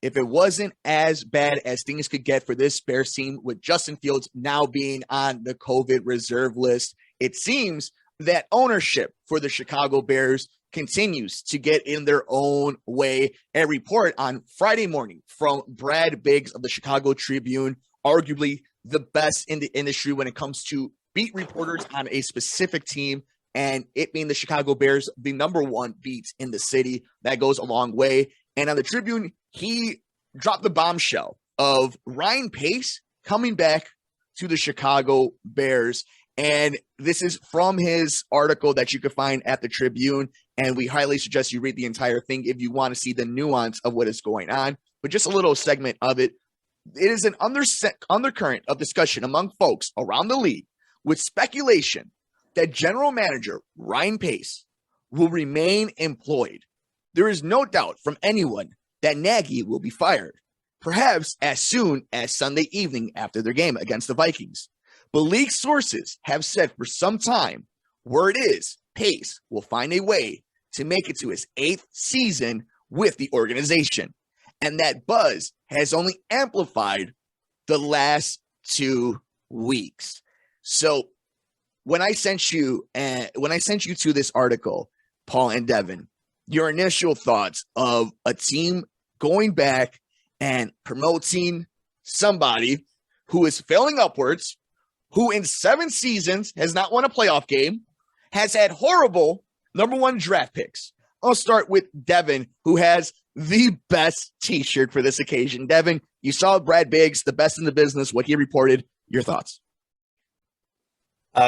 if it wasn't as bad as things could get for this Bears team with Justin Fields now being on the COVID reserve list, it seems that ownership for the Chicago Bears continues to get in their own way. A report on Friday morning from Brad Biggs of the Chicago Tribune, arguably the best in the industry when it comes to beat reporters on a specific team, and it being the Chicago Bears, the number one beat in the city. That goes a long way. And on the Tribune, he dropped the bombshell of Ryan Pace coming back to the Chicago Bears. And this is from his article that you can find at the Tribune. And we highly suggest you read the entire thing if you want to see the nuance of what is going on. But just a little segment of it. It is an undercurrent of discussion among folks around the league with speculation that general manager Ryan Pace will remain employed. There is no doubt from anyone that Nagy will be fired, perhaps as soon as Sunday evening after their game against the Vikings. But league sources have said for some time, word is Pace will find a way to make it to his 8th season with the organization. And that buzz has only amplified the last 2 weeks. So when I sent you to this article, Paul and Devin, your initial thoughts of a team going back and promoting somebody who is failing upwards, who in 7 seasons has not won a playoff game, has had horrible number 1 draft picks. I'll start with Devin, who has the best t-shirt for this occasion. Devin, you saw Brad Biggs, the best in the business, what he reported. Your thoughts?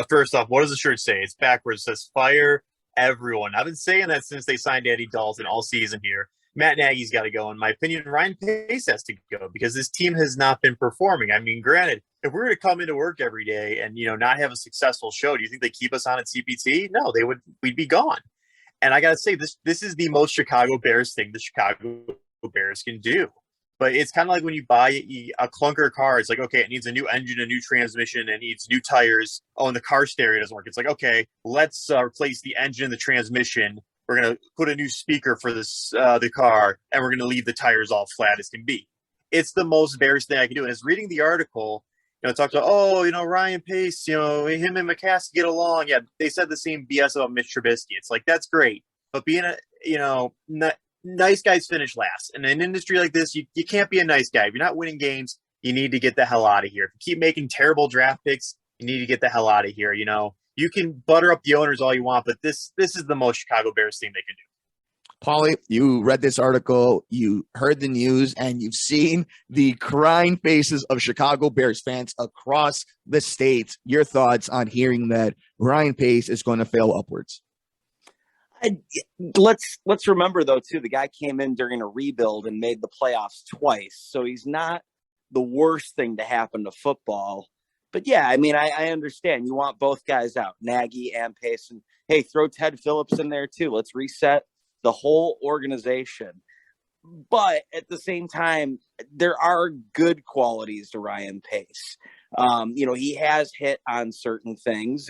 First off, what does the shirt say? It's backwards. It says fire everyone. I've been saying that since they signed Andy Dalton all season here. Matt Nagy's got to go. In my opinion, Ryan Pace has to go because this team has not been performing. I mean, granted, if we're going to come into work every day and, not have a successful show, do you think they keep us on at CPT? No, we'd be gone. And I got to say, this is the most Chicago Bears thing the Chicago Bears can do. But it's kind of like when you buy a clunker car. It's like, okay, it needs a new engine, a new transmission, it needs new tires. Oh, and the car stereo doesn't work. It's like, okay, let's replace the engine and the transmission. We're going to put a new speaker for the car, and we're going to leave the tires all flat as can be. It's the most Bears thing I can do. And as reading the article, it talks about, Ryan Pace, him and McCaskey get along. Yeah, they said the same BS about Mitch Trubisky. It's like, that's great. But being nice guys finish last. In an industry like this, you can't be a nice guy. If you're not winning games, you need to get the hell out of here. If you keep making terrible draft picks, you need to get the hell out of here. You can butter up the owners all you want, but this is the most Chicago Bears thing they can do. Paulie, you read this article, you heard the news, and you've seen the crying faces of Chicago Bears fans across the state. Your thoughts on hearing that Ryan Pace is going to fail upwards? Let's remember, though, too, the guy came in during a rebuild and made the playoffs twice. So he's not the worst thing to happen to football. But, yeah, I mean, I understand. You want both guys out, Nagy and Pace. And, hey, throw Ted Phillips in there, too. Let's reset the whole organization. But at the same time, there are good qualities to Ryan Pace. He has hit on certain things,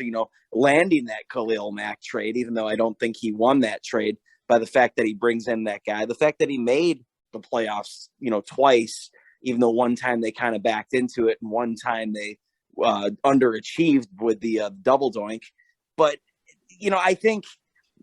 landing that Khalil Mack trade, even though I don't think he won that trade by the fact that he brings in that guy. The fact that he made the playoffs, twice, even though one time they kind of backed into it and one time they underachieved with the double doink. But, I think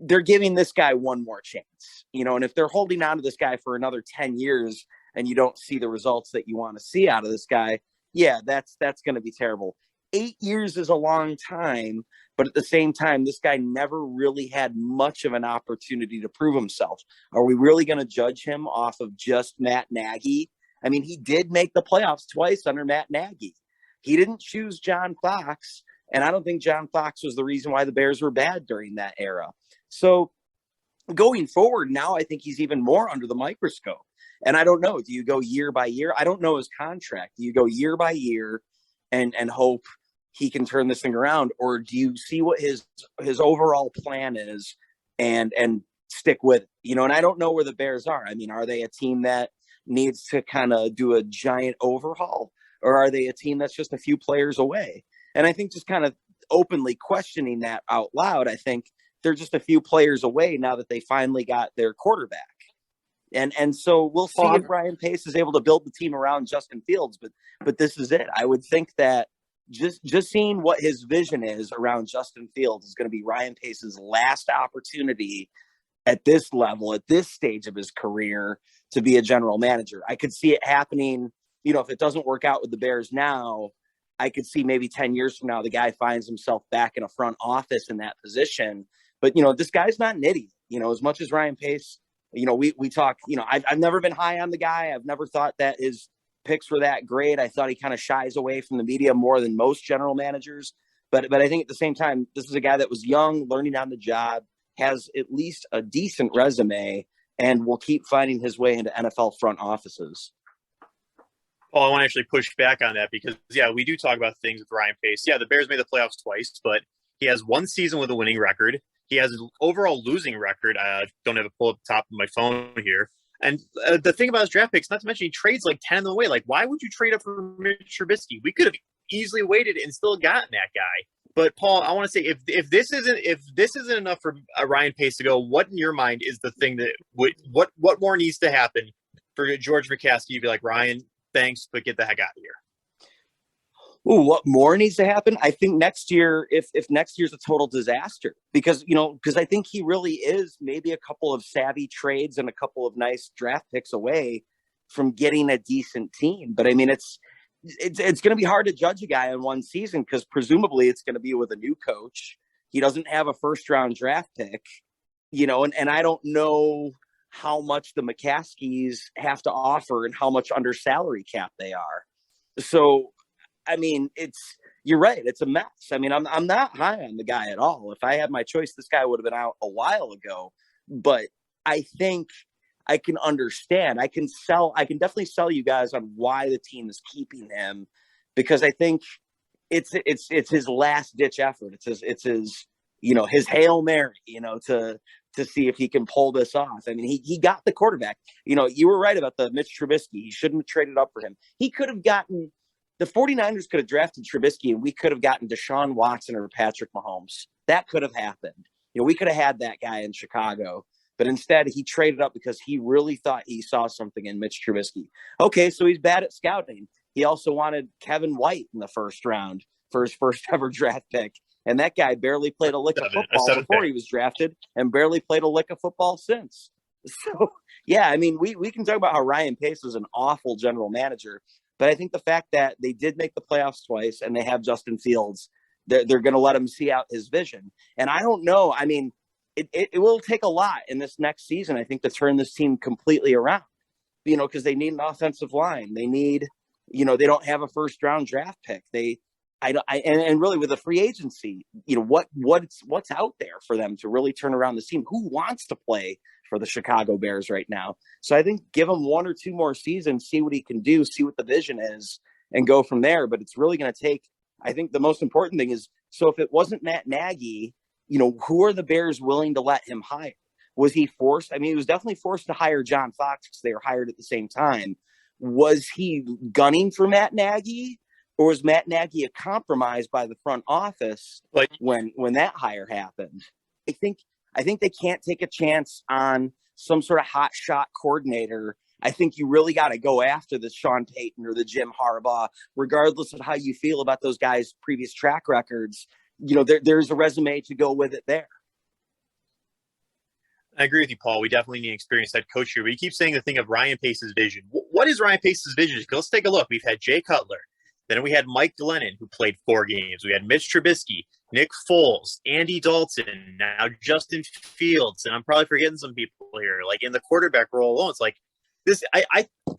they're giving this guy one more chance, and if they're holding on to this guy for another 10 years and you don't see the results that you want to see out of this guy, yeah, that's going to be terrible. 8 years is a long time, but at the same time, this guy never really had much of an opportunity to prove himself. Are we really going to judge him off of just Matt Nagy? I mean, he did make the playoffs twice under Matt Nagy. He didn't choose John Fox, and I don't think John Fox was the reason why the Bears were bad during that era. So going forward now, I think he's even more under the microscope. And I don't know, do you go year by year? I don't know his contract. Do you go year by year and hope he can turn this thing around? Or do you see what his overall plan is and stick with it? And I don't know where the Bears are. I mean, are they a team that needs to kind of do a giant overhaul? Or are they a team that's just a few players away? And I think just kind of openly questioning that out loud, I think they're just a few players away now that they finally got their quarterback. And so we'll see if Ryan Pace is able to build the team around Justin Fields. But this is it. I would think that just seeing what his vision is around Justin Fields is going to be Ryan Pace's last opportunity at this level, at this stage of his career, to be a general manager. I could see it happening, if it doesn't work out with the Bears now, I could see maybe 10 years from now, the guy finds himself back in a front office in that position. But, this guy's not an idiot, as much as Ryan Pace, we talk, I've never been high on the guy. I've never thought that his picks were that great. I thought he kind of shies away from the media more than most general managers. But I think at the same time, this is a guy that was young, learning on the job, has at least a decent resume, and will keep finding his way into NFL front offices. Well, I want to actually push back on that because, we do talk about things with Ryan Pace. Yeah, the Bears made the playoffs twice, but he has one season with a winning record. He has an overall losing record. I don't have it pulled up the top of my phone here. And the thing about his draft picks, not to mention he trades like 10 of them away. Like, why would you trade up for Mitch Trubisky? We could have easily waited and still gotten that guy. But Paul, I want to say if this isn't enough for Ryan Pace to go, what in your mind is the thing that what more needs to happen for George McCaskey to be like, Ryan, thanks, but get the heck out of here? Ooh, what more needs to happen? I think next year, if next year's a total disaster, because I think he really is maybe a couple of savvy trades and a couple of nice draft picks away from getting a decent team. But I mean, it's going to be hard to judge a guy in one season because presumably it's going to be with a new coach. He doesn't have a first round draft pick, and I don't know how much the McCaskies have to offer and how much under salary cap they are. So, I mean, you're right. It's a mess. I mean, I'm not high on the guy at all. If I had my choice, this guy would have been out a while ago, but I think I can understand. I can definitely sell you guys on why the team is keeping him, because I think it's his last ditch effort. It's his his Hail Mary, to see if he can pull this off. I mean, he got the quarterback. You were right about the Mitch Trubisky. He shouldn't have traded up for him. He could have gotten the 49ers could have drafted Trubisky and we could have gotten Deshaun Watson or Patrick Mahomes. That could have happened. We could have had that guy in Chicago. But instead, he traded up because he really thought he saw something in Mitch Trubisky. Okay, so he's bad at scouting. He also wanted Kevin White in the first round for his first ever draft pick. And that guy barely played a lick of football before he was drafted and barely played a lick of football since. So, yeah, I mean, we can talk about how Ryan Pace was an awful general manager. But I think the fact that they did make the playoffs twice and they have Justin Fields, they're going to let him see out his vision. And I don't know. I mean, it will take a lot in this next season, I think, to turn this team completely around, because they need an offensive line. They need, they don't have a first round draft pick. And really with a free agency, what's out there for them to really turn around the team? Who wants to play for the Chicago Bears right now? So I think give him one or two more seasons, see what he can do, see what the vision is, and go from there. But it's really going to take, I think the most important thing is, so if it wasn't Matt Nagy, who are the Bears willing to let him hire? Was he forced? I mean, he was definitely forced to hire John Fox because they were hired at the same time. Was he gunning for Matt Nagy? Or was Matt Nagy a compromise by the front office when that hire happened? I think they can't take a chance on some sort of hot shot coordinator. I think you really got to go after the Sean Payton or the Jim Harbaugh, regardless of how you feel about those guys' previous track records. There's a resume to go with it there. I agree with you, Paul. We definitely need an experienced head coach here. But you keep saying the thing of Ryan Pace's vision. What is Ryan Pace's vision? Let's take a look. We've had Jay Cutler. Then we had Mike Glennon, who played 4 games. We had Mitch Trubisky, Nick Foles, Andy Dalton, now Justin Fields. And I'm probably forgetting some people here. Like in the quarterback role alone, it's like this.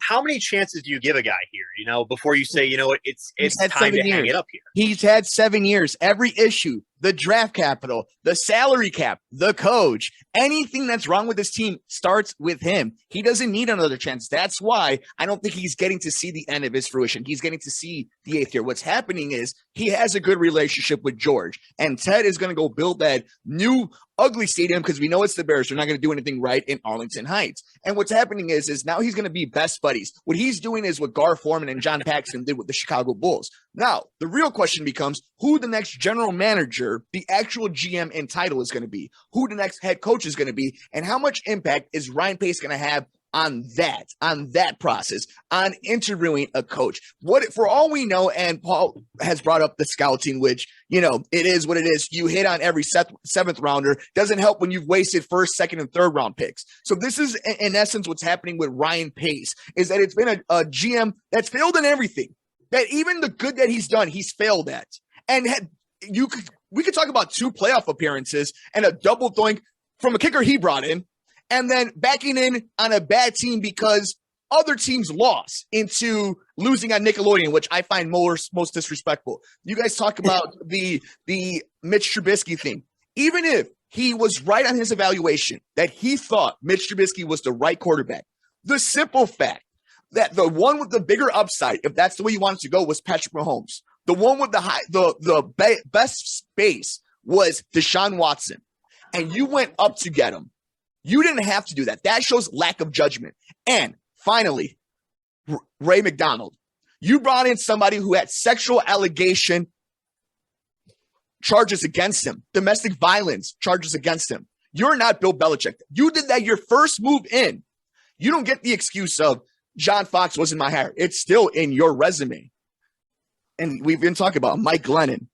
How many chances do you give a guy here, before you say, it's time to hang it up here? He's had 7 years. Every issue, the draft capital, the salary cap, the coach, anything that's wrong with this team starts with him. He doesn't need another chance. That's why I don't think he's getting to see the end of his fruition. He's getting to see the 8th year. What's happening is he has a good relationship with George, and Ted is going to go build that new ugly stadium because we know it's the Bears. They're not going to do anything right in Arlington Heights. And what's happening is now he's going to be best buddies. What he's doing is what Gar Forman and John Paxson did with the Chicago Bulls. Now, the real question becomes who the next general manager, the actual GM and title is going to be, who the next head coach is going to be, and how much impact is Ryan Pace going to have on that process, on interviewing a coach. What, for all we know, and Paul has brought up the scouting, which, it is what it is. You hit on every seventh rounder. Doesn't help when you've wasted first, second, and third round picks. So this is, in essence, what's happening with Ryan Pace, is that it's been a GM that's failed in everything. That even the good that he's done, he's failed at. And we could talk about 2 playoff appearances and a double doink from a kicker he brought in, and then backing in on a bad team because other teams lost into losing on Nickelodeon, which I find most disrespectful. You guys talk about the Mitch Trubisky thing. Even if he was right on his evaluation that he thought Mitch Trubisky was the right quarterback, the simple fact that the one with the bigger upside, if that's the way you wanted to go, was Patrick Mahomes. The one with the best space was Deshaun Watson. And you went up to get him. You didn't have to do that. That shows lack of judgment. And finally, Ray McDonald. You brought in somebody who had sexual allegation charges against him, domestic violence charges against him. You're not Bill Belichick. You did that your first move in. You don't get the excuse of John Fox wasn't my hire. It's still in your resume. And we've been talking about Mike Glennon.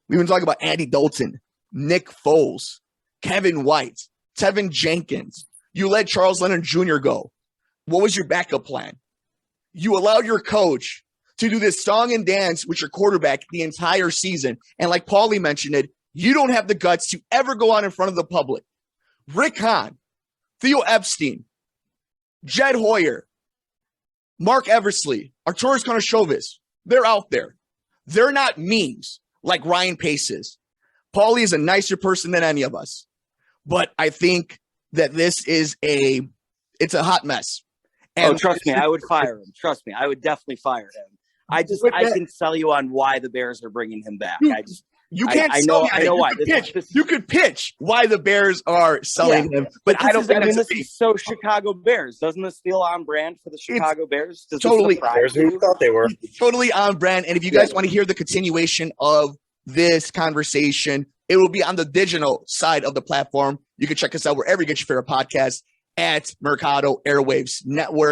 We've been talking about Andy Dalton, Nick Foles, Kevin White, Tevin Jenkins. You let Charles Leonard Jr. go. What was your backup plan? You allowed your coach to do this song and dance with your quarterback the entire season. And like Paulie mentioned it, you don't have the guts to ever go out in front of the public. Rick Hahn, Theo Epstein, Jed Hoyer, Mark Eversley, Arturas Karnisovas, they're out there. They're not memes like Ryan Pace is. Paulie is a nicer person than any of us. But I think that this is it's a hot mess. And trust me, I would fire him. Trust me, I would definitely fire him. I can sell you on why the Bears are bringing him back. You can't sell me. I know why. You could pitch why the Bears are selling him, but I don't think this is so Chicago Bears. Doesn't this feel on brand for the Chicago Bears? Totally. Bears who thought they were. Totally on brand. And if you guys want to hear the continuation of this conversation, it will be on the digital side of the platform. You can check us out wherever you get your favorite podcast at Mercado Airwaves Network.